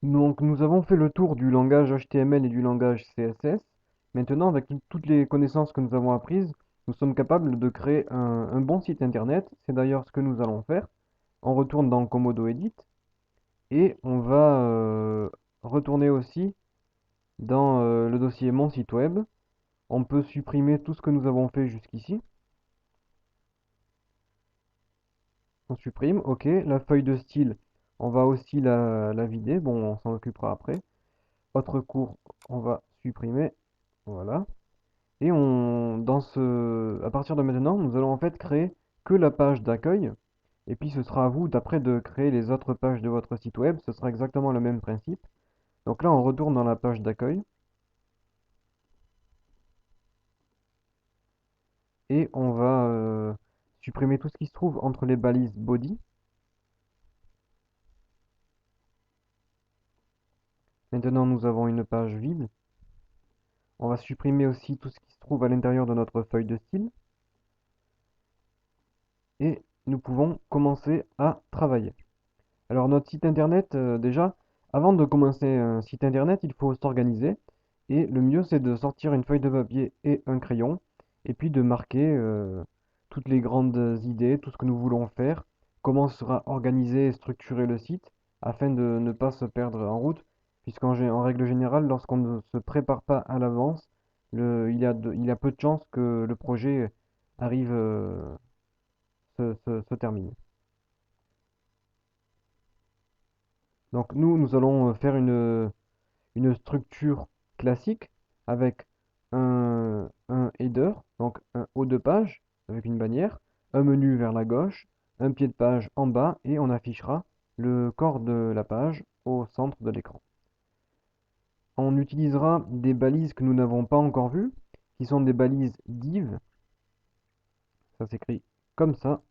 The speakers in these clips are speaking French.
Donc nous avons fait le tour du langage HTML et du langage CSS. Maintenant, avec toutes les connaissances que nous avons apprises, nous sommes capables de créer un bon site internet. C'est d'ailleurs ce que nous allons faire. On retourne dans Komodo Edit et on va retourner aussi dans le dossier Mon site web. On peut supprimer tout ce que nous avons fait jusqu'ici. On supprime, ok. La feuille de style, on va aussi la vider. Bon, on s'en occupera après. Autre cours, on va supprimer. Voilà. Et à partir de maintenant, nous allons en fait créer que la page d'accueil. Et puis ce sera à vous d'après de créer les autres pages de votre site web. Ce sera exactement le même principe. Donc là, on retourne dans la page d'accueil et on va supprimer tout ce qui se trouve entre les balises body. Maintenant, nous avons une page vide. On va supprimer aussi tout ce qui se trouve à l'intérieur de notre feuille de style. Et nous pouvons commencer à travailler. Alors notre site internet, déjà, avant de commencer un site internet, il faut s'organiser. Et le mieux, c'est de sortir une feuille de papier et un crayon, et puis de marquer toutes les grandes idées, tout ce que nous voulons faire, comment sera organisé et structuré le site, afin de ne pas se perdre en route, puisqu'en règle générale, lorsqu'on ne se prépare pas à l'avance, il y a peu de chances que le projet arrive, se termine. Donc nous allons faire une structure classique avec un header, donc un haut de page avec une bannière, un menu vers la gauche, un pied de page en bas et on affichera le corps de la page au centre de l'écran. On utilisera des balises que nous n'avons pas encore vues, qui sont des balises div, ça s'écrit comme ça,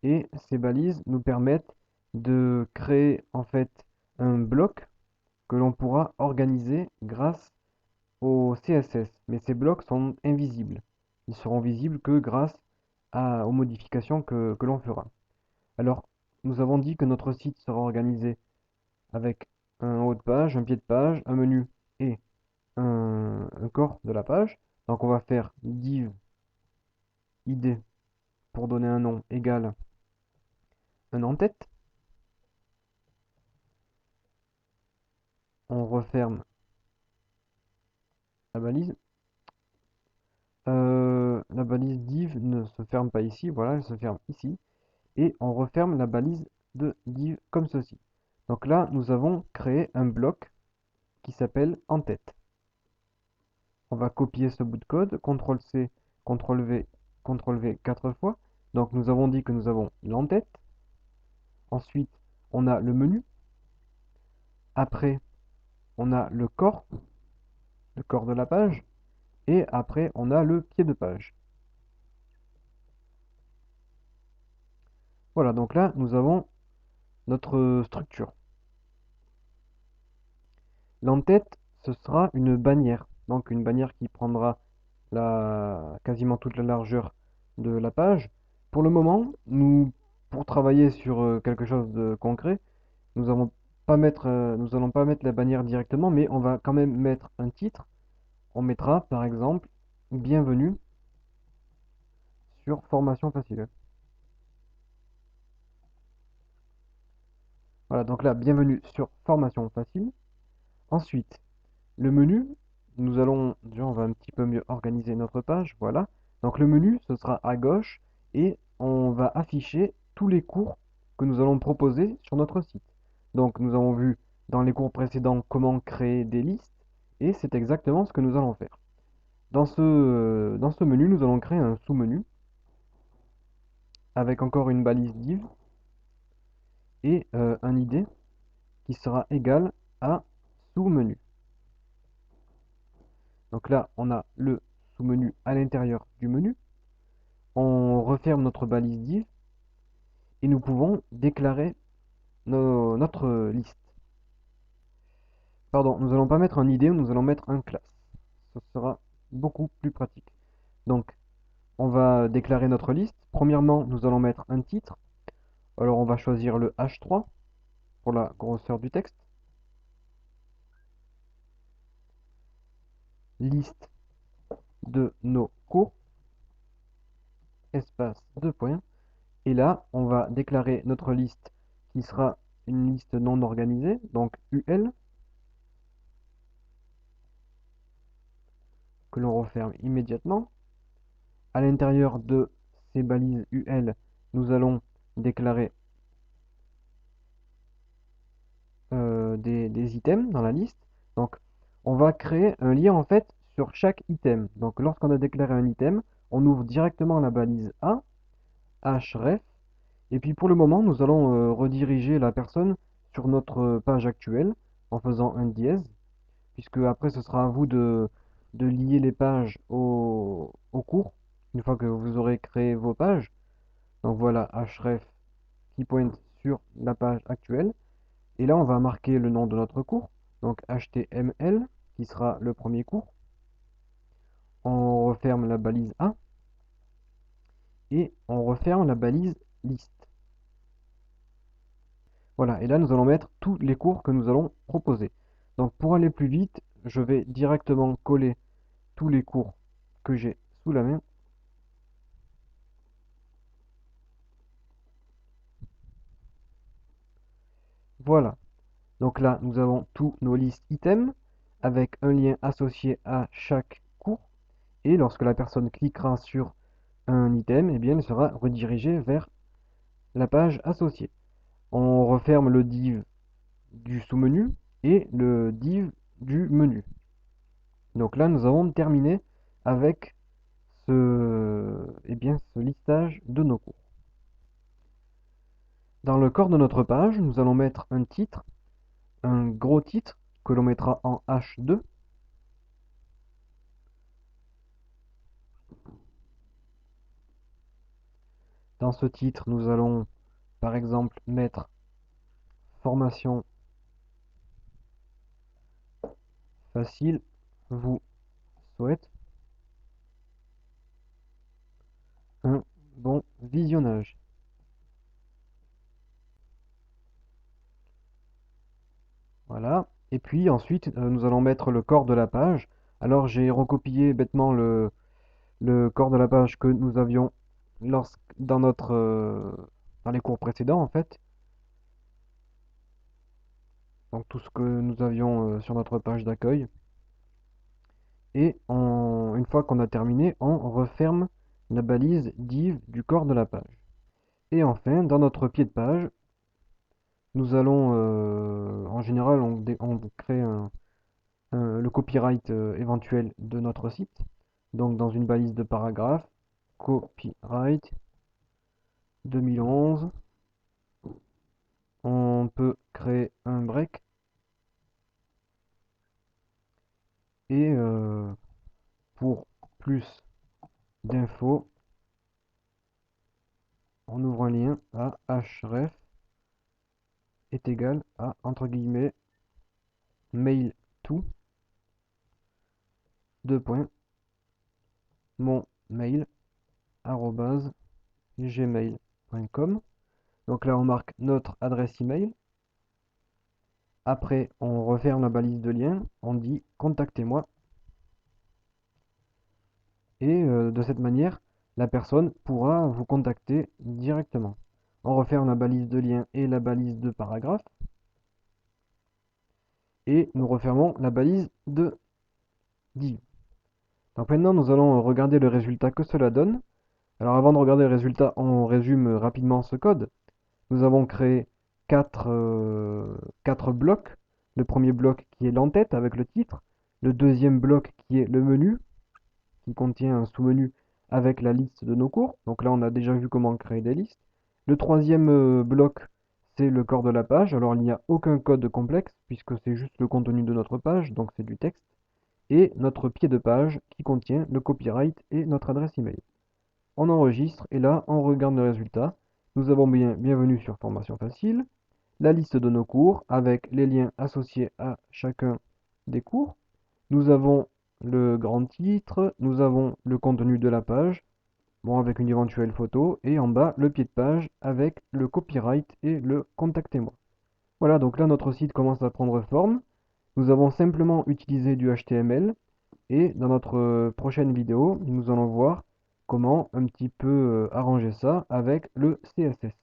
et ces balises nous permettent de créer en fait un bloc que l'on pourra organiser grâce au CSS, mais ces blocs sont invisibles. Ils seront visibles que grâce aux modifications que l'on fera. Alors, nous avons dit que notre site sera organisé avec un haut de page, un pied de page, un menu et un corps de la page. Donc on va faire div id pour donner un nom égal un en-tête. On referme la balise. La balise div ne se ferme pas ici, voilà, elle se ferme ici. Et on referme la balise de div comme ceci. Donc là, nous avons créé un bloc qui s'appelle en-tête. On va copier ce bout de code, CTRL-C, CTRL-V, CTRL-V 4 fois. Donc nous avons dit que nous avons l'en-tête. Ensuite, on a le menu. Après, on a le corps de la page. Et après, on a le pied de page. Voilà, donc là, nous avons notre structure. L'en-tête, ce sera une bannière. Donc une bannière qui prendra quasiment toute la largeur de la page. Pour le moment, pour travailler sur quelque chose de concret, nous allons pas mettre la bannière directement, mais on va quand même mettre un titre. On mettra, par exemple, Bienvenue sur Formation Facile. Voilà, donc là, Bienvenue sur Formation Facile. Ensuite, le menu, déjà, on va un petit peu mieux organiser notre page, voilà. Donc le menu, ce sera à gauche et on va afficher tous les cours que nous allons proposer sur notre site. Donc nous avons vu dans les cours précédents comment créer des listes et c'est exactement ce que nous allons faire. Dans ce menu, nous allons créer un sous-menu avec encore une balise div et un ID qui sera égal à sous-menu. Donc là, on a le sous-menu à l'intérieur du menu. On referme notre balise div et nous pouvons déclarer notre liste. Pardon, nous allons pas mettre un ID, nous allons mettre un class. Ce sera beaucoup plus pratique. Donc, on va déclarer notre liste. Premièrement, nous allons mettre un titre. Alors, on va choisir le H3 pour la grosseur du texte. liste de nos cours, espace 2 points. Et là, on va déclarer notre liste qui sera une liste non organisée, donc UL, que l'on referme immédiatement. À l'intérieur de ces balises UL, nous allons déclarer des items dans la liste. Donc, on va créer un lien en fait sur chaque item. Donc, lorsqu'on a déclaré un item, on ouvre directement la balise A, href, et puis pour le moment, nous allons rediriger la personne sur notre page actuelle en faisant un dièse, puisque après ce sera à vous de lier les pages au cours, une fois que vous aurez créé vos pages. Donc voilà, href qui pointe sur la page actuelle. Et là, on va marquer le nom de notre cours, donc HTML, qui sera le premier cours. On referme la balise A et on referme la balise liste. Voilà, et là, nous allons mettre tous les cours que nous allons proposer. Donc pour aller plus vite, je vais directement coller tous les cours que j'ai sous la main. Voilà, donc là, nous avons tous nos listes items avec un lien associé à chaque cours. Et lorsque la personne cliquera sur un item, eh bien, elle sera redirigée vers la page associée. On referme le div du sous-menu et le div du menu. Donc là, nous avons terminé avec ce listage de nos cours. Dans le corps de notre page, nous allons mettre un titre, un gros titre que l'on mettra en H2. Dans ce titre, nous allons par exemple mettre formation facile vous souhaite un bon visionnage. Voilà. Et puis ensuite, nous allons mettre le corps de la page. Alors j'ai recopié bêtement le corps de la page que nous avions dans dans les cours précédents en fait. Donc tout ce que nous avions sur notre page d'accueil. Et une fois qu'on a terminé, on referme la balise div du corps de la page. Et enfin, dans notre pied de page, nous allons, en général, on crée le copyright éventuel de notre site. Donc dans une balise de paragraphe, copyright 2011, on peut créer un break et pour plus d'infos, on ouvre un lien à href est égal à entre guillemets mail to deux points mon mail @gmail.com. Donc là on marque notre adresse email. Après on referme la balise de lien, on dit contactez-moi. Et de cette manière, la personne pourra vous contacter directement. On referme la balise de lien et la balise de paragraphe. Et nous refermons la balise de div. Donc maintenant, nous allons regarder le résultat que cela donne. Alors avant de regarder le résultat, on résume rapidement ce code. Nous avons créé quatre blocs. Le premier bloc qui est l'entête avec le titre. Le deuxième bloc qui est le menu, qui contient un sous-menu avec la liste de nos cours. Donc là, on a déjà vu comment créer des listes. Le troisième bloc, c'est le corps de la page. Alors, il n'y a aucun code complexe, puisque c'est juste le contenu de notre page, donc c'est du texte. Et notre pied de page, qui contient le copyright et notre adresse email. On enregistre, et là, on regarde le résultat. Nous avons bien bienvenue sur Formation Facile, la liste de nos cours, avec les liens associés à chacun des cours. Nous avons le grand titre, nous avons le contenu de la page, bon, avec une éventuelle photo, et en bas le pied de page avec le copyright et le contactez-moi. Voilà, donc là notre site commence à prendre forme. Nous avons simplement utilisé du HTML Et dans notre prochaine vidéo, nous allons voir comment un petit peu arranger ça avec le CSS.